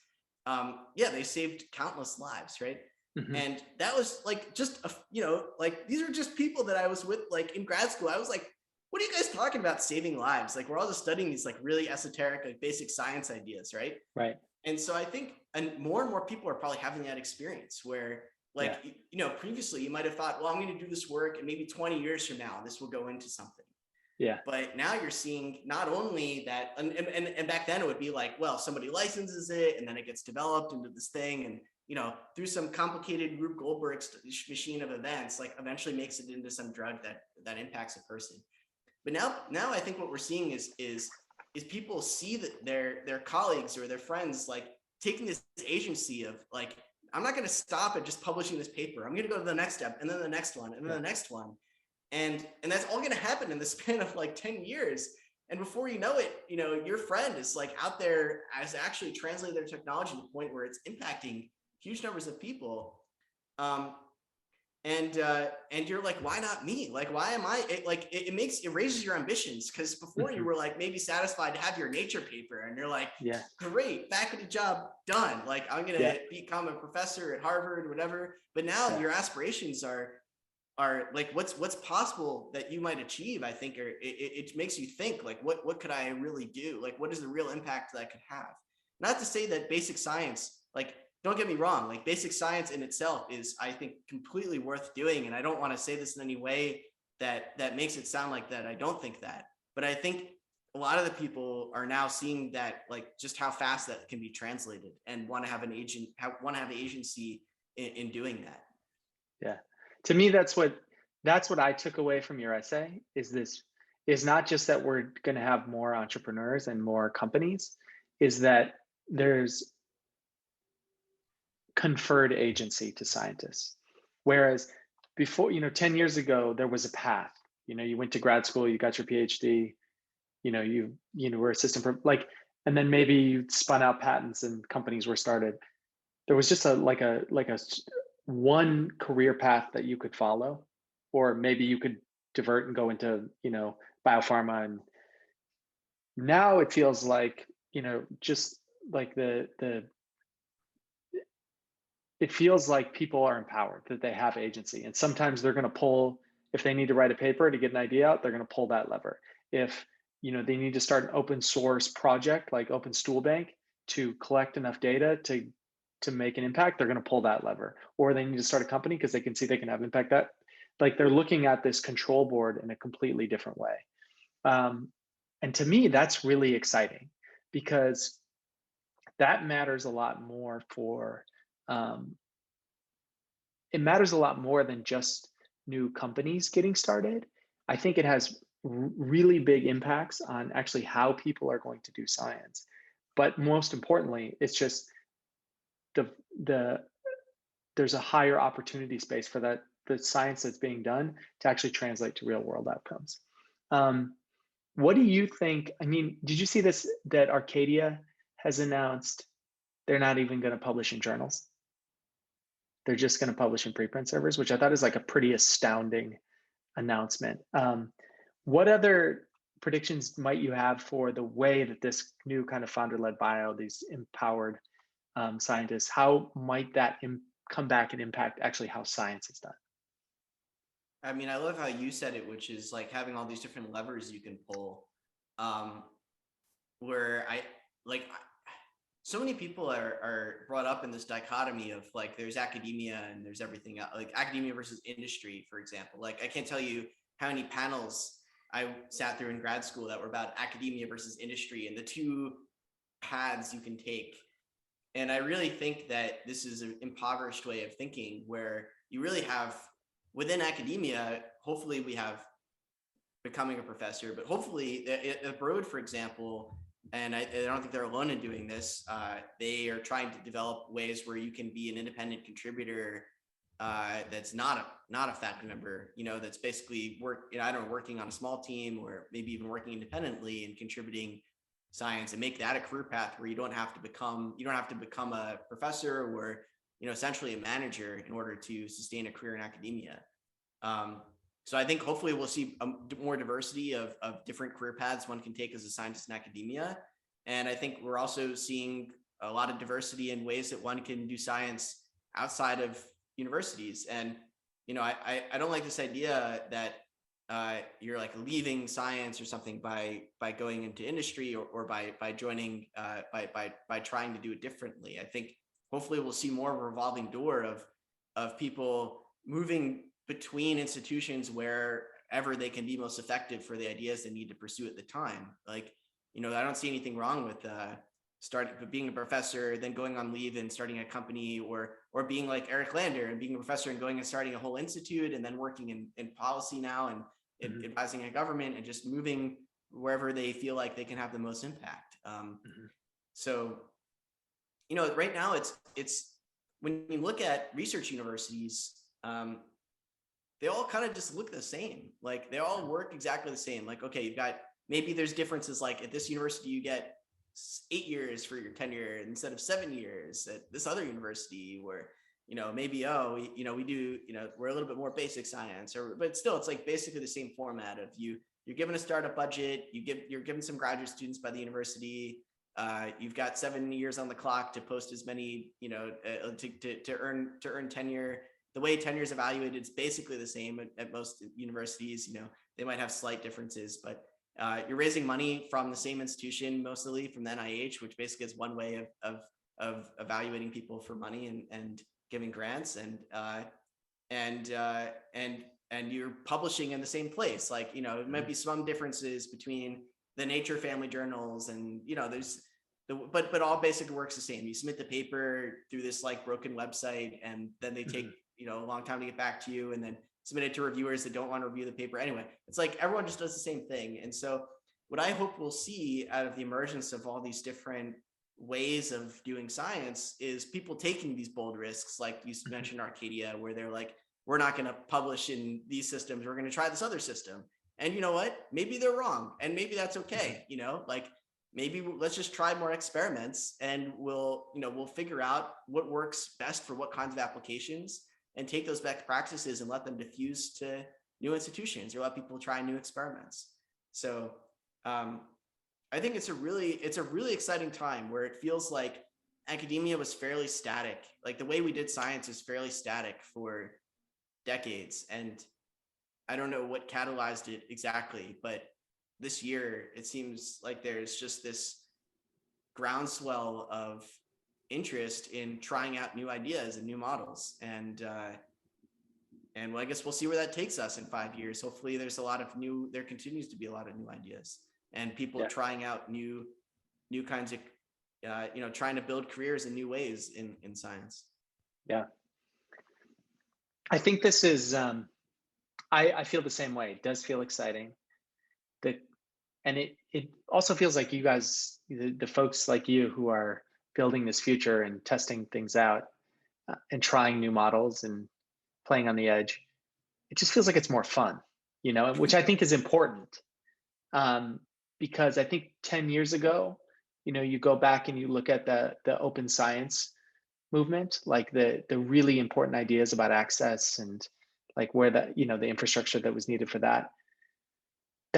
they saved countless lives, right? Mhm. And that was like just like these are just people that I was with like in grad school. I was like, what are you guys talking about saving lives? Like we're all just studying these like really esoteric like basic science ideas, right? Right. And so I think, and more people are probably having that experience where, Yeah. like, previously you might have thought, well, I'm going to do this work and maybe 20 years from now, this will go into something. Yeah. But now you're seeing not only that, and back then it would be like, well, somebody licenses it and then it gets developed into this thing. And, through some complicated Rube Goldberg machine of events, like eventually makes it into some drug that impacts a person. But now I think what we're seeing is people see that their colleagues or their friends like taking this agency of like, I'm not going to stop at just publishing this paper. I'm going to go to the next step and then the next one and then Yeah. the next one. And that's all going to happen in the span of like 10 years. And before you know it, your friend is like out there as actually translating their technology to the point where it's impacting huge numbers of people. Um, and you're like, why not me? Like, why am I it raises your ambitions, because before you Mhm. were like maybe satisfied to have your nature paper and you're like, Yeah. great, faculty job done, like I'm Yeah. gonna become a professor at Harvard or whatever. But now Yeah. your aspirations are like what's possible that you might achieve. I think it makes you think like, what could I really do? Like, what is the real impact that I could have? Not to say that basic science, like, don't get me wrong, like basic science in itself is, I think, completely worth doing. And I don't want to say this in any way that makes it sound like that I don't think that. But I think a lot of the people are now seeing that, like, just how fast that can be translated, and want to have want to have the agency in doing that. Yeah. To me, that's what I took away from your essay is not just that we're going to have more entrepreneurs and more companies, is that there's conferred agency to scientists. Whereas before, 10 years ago, there was a path. You went to grad school, you got your PhD, you were like, and then maybe you spun out patents and companies were started. There was just a one career path that you could follow, or maybe you could divert and go into, biopharma. And now it feels like, just like the it feels like people are empowered, that they have agency. And sometimes they're going to pull, if they need to write a paper to get an idea out, they're going to pull that lever. If they need to start an open source project like Open Stool Bank to collect enough data to make an impact, they're going to pull that lever. Or they need to start a company because they can see they can have impact. That, like, they're looking at this control board in a completely different way. And to me, that's really exciting, because that matters a lot more for um, it matters a lot more than just new companies getting started. I think it has really big impacts on actually how people are going to do science. But most importantly, it's just the the there's a higher opportunity space for that the science that's being done to actually translate to real world outcomes. Um, what do you think? I mean, did you see this, that Arcadia has announced they're not even going to publish in journals? They're just going to publish in preprint servers, which I thought is like a pretty astounding announcement. What other predictions might you have for the way that this new kind of founder-led bio, these empowered scientists, how might that come back and impact actually how science is done? I mean, I love how you said it, which is like having all these different levers you can pull. Um, where I like so many people are brought up in this dichotomy of like, there's academia and there's everything else, like academia versus industry, for example. Like, I can't tell you how many panels I sat through in grad school that were about academia versus industry and the two paths you can take. And I really think that this is an impoverished way of thinking, where you really have within academia, hopefully we have becoming a professor, but hopefully at Broad, for example, and I don't think they're alone in doing this. They are trying to develop ways where you can be an independent contributor that's not a faculty member, that's basically I don't know, working on a small team or maybe even working independently and contributing science, and make that a career path where you don't have to become a professor or essentially a manager in order to sustain a career in academia. So I think hopefully we'll see more diversity of different career paths one can take as a scientist in academia. And I think we're also seeing a lot of diversity in ways that one can do science outside of universities. And, I don't like this idea that you're like leaving science or something by going into industry or by joining, by trying to do it differently. I think hopefully we'll see more of a revolving door of people moving between institutions wherever they can be most effective for the ideas they need to pursue at the time. Like, I don't see anything wrong with being a professor, then going on leave and starting a company, or being like Eric Lander and being a professor and going and starting a whole institute and then working in policy now and advising a government and just moving wherever they feel like they can have the most impact. So, right now it's when you look at research universities, they all kind of just look the same. Like they all work exactly the same. Like, okay, maybe there's differences. Like at this university, you get 8 years for your tenure instead of 7 years. At this other university where, maybe, we do, we're a little bit more basic science, but still it's like basically the same format of you're given a startup budget, you're given some graduate students by the university. You've got 7 years on the clock to post as many, to earn tenure. The way tenure is evaluated is basically the same at most universities. They might have slight differences, but you're raising money from the same institution, mostly from the NIH, which basically is one way of evaluating people for money and giving grants, and you're publishing in the same place. Like, it might be some differences between the Nature family journals, and there's but all basically works the same. You submit the paper through this like broken website, and then they take a long time to get back to you, and then submit it to reviewers that don't want to review the paper anyway. It's like everyone just does the same thing. And so what I hope we'll see out of the emergence of all these different ways of doing science is people taking these bold risks, like you mentioned Arcadia, where they're like, we're not going to publish in these systems, we're going to try this other system. And you know what, maybe they're wrong, and maybe that's okay. Like maybe let's just try more experiments, and we'll figure out what works best for what kinds of applications, and take those best practices and let them diffuse to new institutions, or let people try new experiments. So I think it's a really exciting time where it feels like academia was fairly static. Like the way we did science is fairly static for decades. And I don't know what catalyzed it exactly, but this year it seems like there's just this groundswell of interest in trying out new ideas and new models. And well, I guess we'll see where that takes us in 5 years. Hopefully there continues to be a lot of new ideas, and people trying out new kinds of, trying to build careers in new ways in science. Yeah. I think this is, I feel the same way. It does feel exciting. And it also feels like you guys, the folks like you who are building this future and testing things out and trying new models and playing on the edge, it just feels like it's more fun, which I think is important. Because I think 10 years ago, you go back and you look at the open science movement, like the really important ideas about access and like where the infrastructure that was needed for that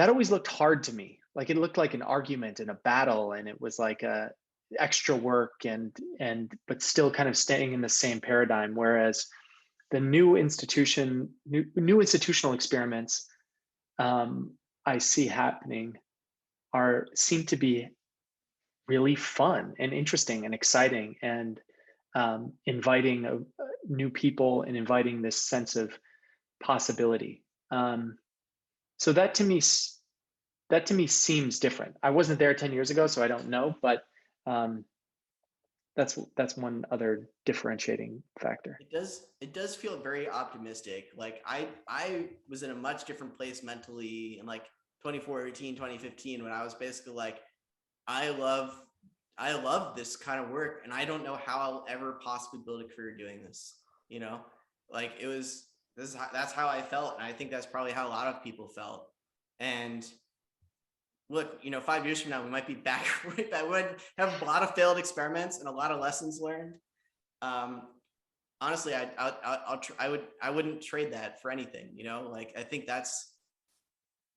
always looked hard to me. Like it looked like an argument and a battle, and it was like a extra work but still kind of staying in the same paradigm. Whereas the new institutional experiments I see happening seem to be really fun and interesting and exciting, and inviting new people and inviting this sense of possibility. So that to me seems different. I wasn't there 10 years ago, so I don't know, but that's one other differentiating factor. It does feel very optimistic. Like I was in a much different place mentally in like 2014, 2015, when I was basically like, I love I love this kind of work, and I don't know how I'll ever possibly build a career doing this. You know, like it was that's how I felt, and I think that's probably how a lot of people felt. And look, 5 years from now, we might be back. We would have a lot of failed experiments and a lot of lessons learned. Um, Honestly, I wouldn't trade that for anything. Like I think that's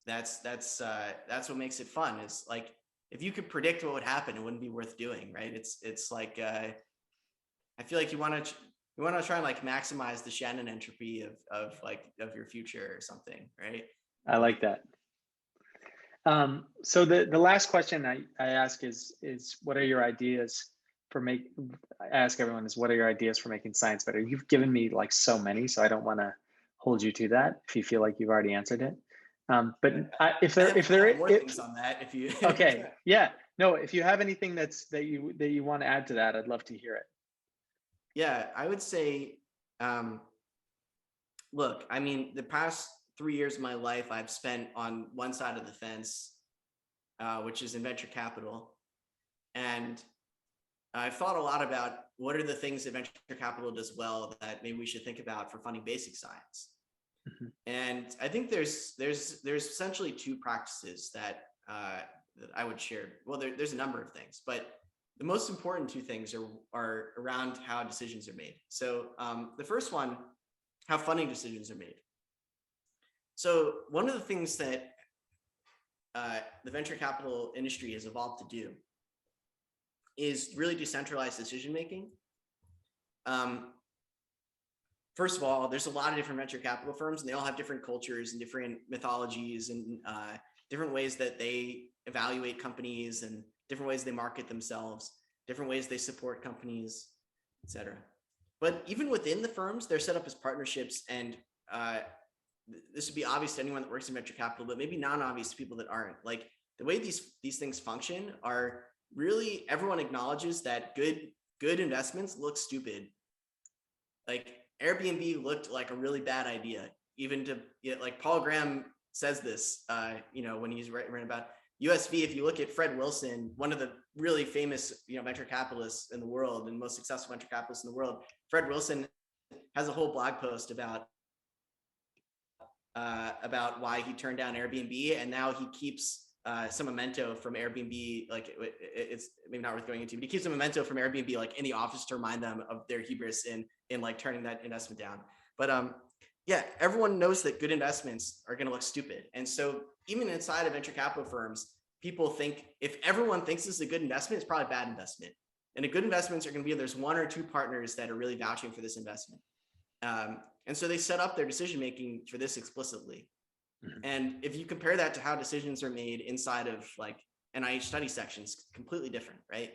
what makes it fun. Is like if you could predict what would happen, it wouldn't be worth doing, right? It's like I feel like you want to try and like maximize the Shannon entropy of your future or something, right? I like that. So the last question I ask is what are your ideas for make I ask everyone is what are your ideas for making science better? You've given me like so many, so I don't want to hold you to that if you feel like you've already answered it. But if I there have, if I there have more if things on that if you. okay, yeah, no, if you have anything that you want to add to that, I'd love to hear it. Yeah, I would say, um, look, I mean, the past 3 years of my life I've spent on one side of the fence, which is in venture capital. And I've thought a lot about what are the things that venture capital does well that maybe we should think about for funding basic science. Mhm. And I think there's essentially two practices that I would share. Well, there's a number of things, but the most important two things are around how decisions are made. So the first one, how funding decisions are made. So one of the things that the venture capital industry has evolved to do is really decentralized decision making. Um, First of all, there's a lot of different venture capital firms, and they all have different cultures and different mythologies and different ways that they evaluate companies and different ways they market themselves, different ways they support companies, etc. But even within the firms, they're set up as partnerships, and this would be obvious to anyone that works in venture capital, but maybe non-obvious to people that aren't. Like the way these things function are really everyone acknowledges that good investments look stupid. Like Airbnb looked like a really bad idea, even to like Paul Graham says this, when he's writing about USV. If you look at Fred Wilson, one of the really famous, venture capitalists in the world and most successful venture capitalists in the world, Fred Wilson has a whole blog post about why he turned down Airbnb, and now he keeps some memento from Airbnb. Like it's maybe not worth going into, but he keeps a memento from Airbnb like in the office to remind them of their hubris in like turning that investment down. But yeah, everyone knows that good investments are going to look stupid, and so even inside of venture capital firms, people think if everyone thinks this is a good investment, it's probably a bad investment. And a good investments are going to be there's one or two partners that are really vouching for this investment. And so they set up their decision making for this explicitly. Mm-hmm. And if you compare that to how decisions are made inside of like NIH study sections, completely different, right?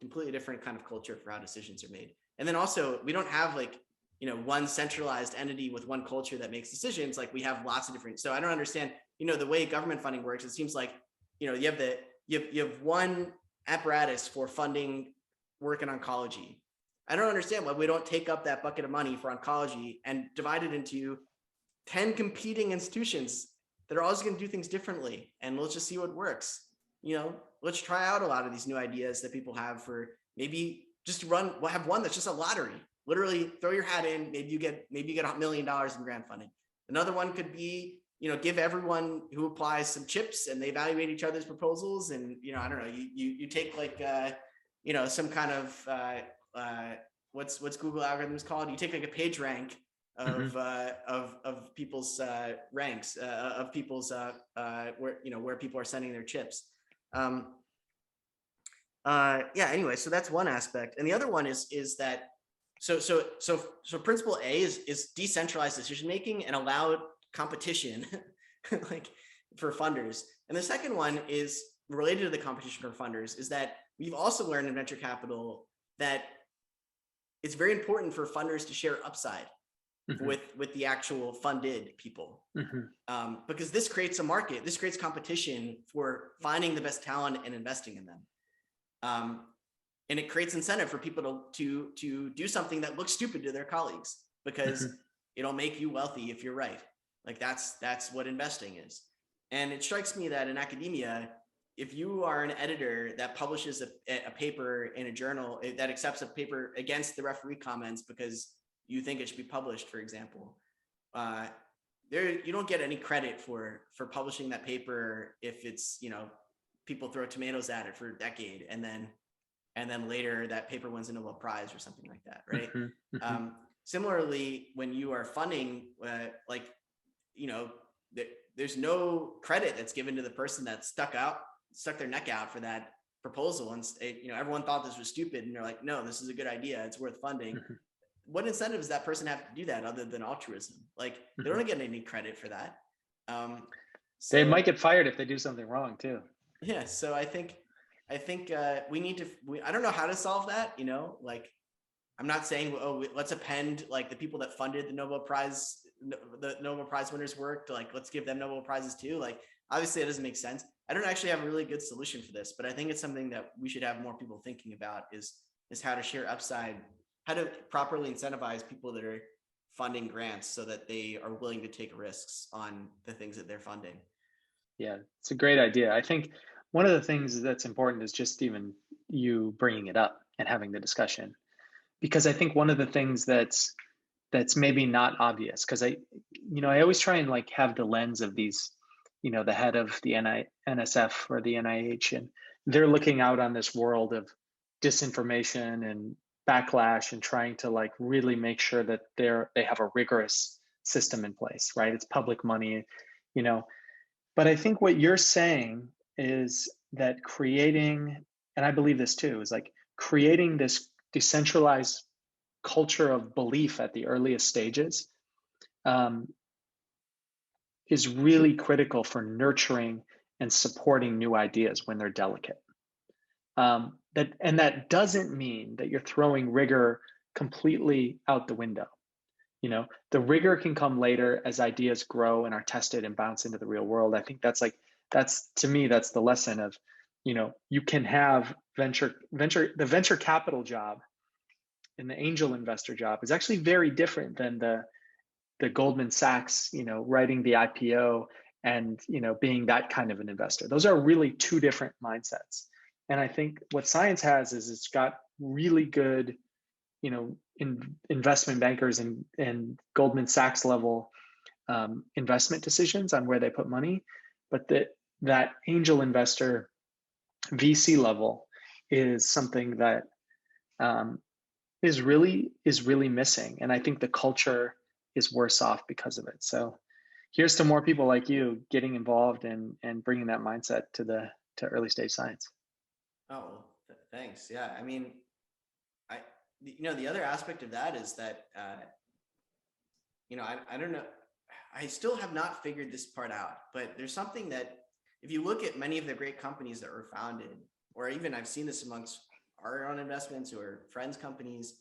Completely different kind of culture for how decisions are made. And then also, we don't have like one centralized entity with one culture that makes decisions. Like we have lots of different. So I don't understand the way government funding works. It seems like you have one apparatus for funding work in oncology. I don't understand why we don't take up that bucket of money for oncology and divide it into 10 competing institutions that are always going to do things differently. And let's just see what works. Let's try out a lot of these new ideas that people have for maybe just have one that's just a lottery. Literally throw your hat in, maybe you get $1 million in grant funding. Another one could be, give everyone who applies some chips and they evaluate each other's proposals. And, I don't know, you take like, some kind of, what's Google algorithms called? You take like a page rank of of people's ranks of people's where people are sending their chips. Anyway, so that's one aspect, and the other one is that so principle A is decentralized decision making and allow competition like for funders, and the second one is related to the competition for funders is that we've also learned in venture capital that it's very important for funders to share upside with the actual funded people, because this creates a market, this creates competition for finding the best talent and investing in them, and it creates incentive for people to do something that looks stupid to their colleagues because it'll make you wealthy if you're right. Like that's what investing is. And it strikes me that in academia, if you are an editor that publishes a paper in a journal that accepts a paper against the referee comments because you think it should be published, for example, you don't get any credit for publishing that paper if it's, people throw tomatoes at it for a decade and then later that paper wins a Nobel Prize or something like that, right? Similarly, when you are funding, there's no credit that's given to the person that stuck their neck out for that proposal, and everyone thought this was stupid, and they're like, no, this is a good idea, it's worth funding. What incentive does that person have to do that other than altruism? Like, they don't get any credit for that. They might get fired if they do something wrong too. Yeah, so I think we need to. I don't know how to solve that. Like, I'm not saying, let's append like the people that funded the Nobel Prize winners' work to, like, let's give them Nobel Prizes too. Like, obviously, it doesn't make sense. I don't actually have a really good solution for this, but I think it's something that we should have more people thinking about is how to share upside, how to properly incentivize people that are funding grants so that they are willing to take risks on the things that they're funding. Yeah, it's a great idea. I think one of the things that's important is just even you bringing it up and having the discussion, because I think one of the things that's maybe not obvious, because I always try and like have the lens of these, the head of the NSF or the NIH, and they're looking out on this world of disinformation and backlash and trying to like really make sure that they have a rigorous system in place, right? It's public money, but I think what you're saying is that creating, and I believe this too, is like creating this decentralized culture of belief at the earliest stages is really critical for nurturing and supporting new ideas when they're delicate. That doesn't mean that you're throwing rigor completely out the window. The rigor can come later as ideas grow and are tested and bounce into the real world. I think that's to me, that's the lesson of, you can have the venture capital job and the angel investor job is actually very different than the Goldman Sachs, writing the IPO and, being that kind of an investor. Those are really two different mindsets. And I think what science has is it's got really good, investment bankers and Goldman Sachs level investment decisions on where they put money, but that angel investor VC level is something that is really missing, and I think the culture is worse off because of it. So here's to more people like you getting involved and bringing that mindset to early stage science. Oh, thanks. Yeah, I mean, the other aspect of that is that I don't know, I still have not figured this part out, but there's something that if you look at many of the great companies that were founded, or even I've seen this amongst our own investments or friends' companies,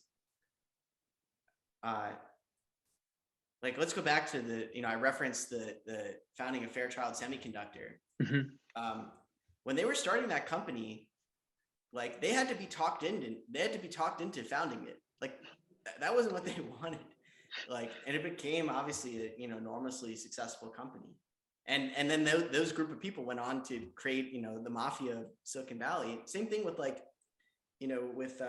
like, let's go back to I referenced the founding of Fairchild Semiconductor. When they were starting that company, like, they had to be talked into founding it. Like, that wasn't what they wanted. Like, and it became obviously a enormously successful company. And then those group of people went on to create, the mafia of Silicon Valley. Same thing with with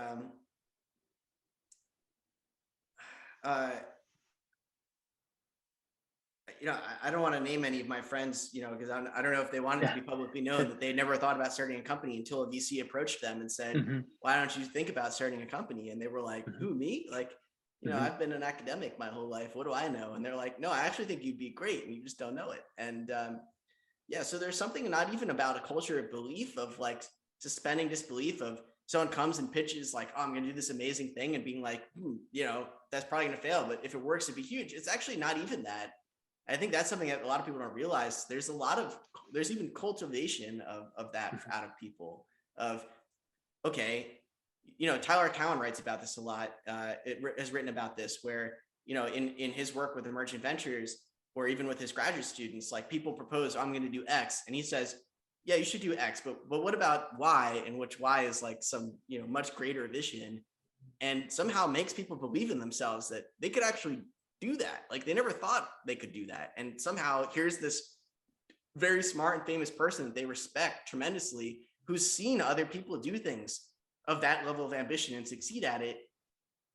I don't want to name any of my friends, because I don't know if they wanted to be publicly known that they never thought about starting a company until a VC approached them and said, why don't you think about starting a company? And they were like, who, me? Like, I've been an academic my whole life. What do I know? And they're like, no, I actually think you'd be great, and you just don't know it. And so there's something not even about a culture of belief, of like suspending disbelief, of someone comes and pitches like, oh, I'm going to do this amazing thing, and being like, that's probably going to fail, but if it works, it'd be huge. It's actually not even that. I think that's something that a lot of people don't realize. There's even cultivation of that out of people, of, okay, Tyler Cowen writes about this a lot. Has written about this, where, in his work with emergent ventures, or even with his graduate students, like, people propose, I'm going to do X, and he says, yeah, you should do X, but what about Y, in which Y is like some, much greater vision, and somehow makes people believe in themselves that they could actually do that. Like, they never thought they could do that. And somehow here's this very smart and famous person that they respect tremendously, who's seen other people do things of that level of ambition and succeed at it,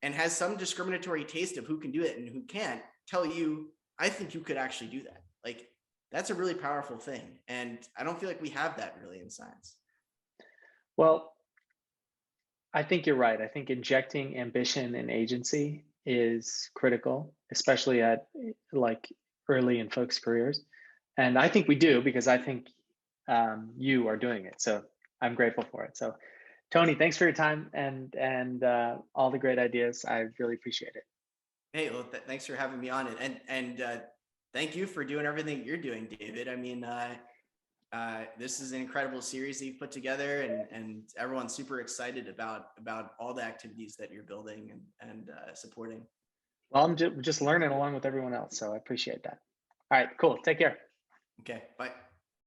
and has some discriminatory taste of who can do it and who can't, tell you, I think you could actually do that. Like, that's a really powerful thing. And I don't feel like we have that really in science. Well, I think you're right. I think injecting ambition and agency is critical, especially at like early in folks' careers. And I think we do because I think you are doing it. So I'm grateful for it. So Tony, thanks for your time and all the great ideas. I really appreciate it. Hey, well, thanks for having me on it. And thank you for doing everything you're doing, David. I mean, this is an incredible series that you've put together, and everyone's super excited about all the activities that you're building and supporting. Well, I'm just learning along with everyone else. So I appreciate that. All right, cool. Take care. Okay, bye.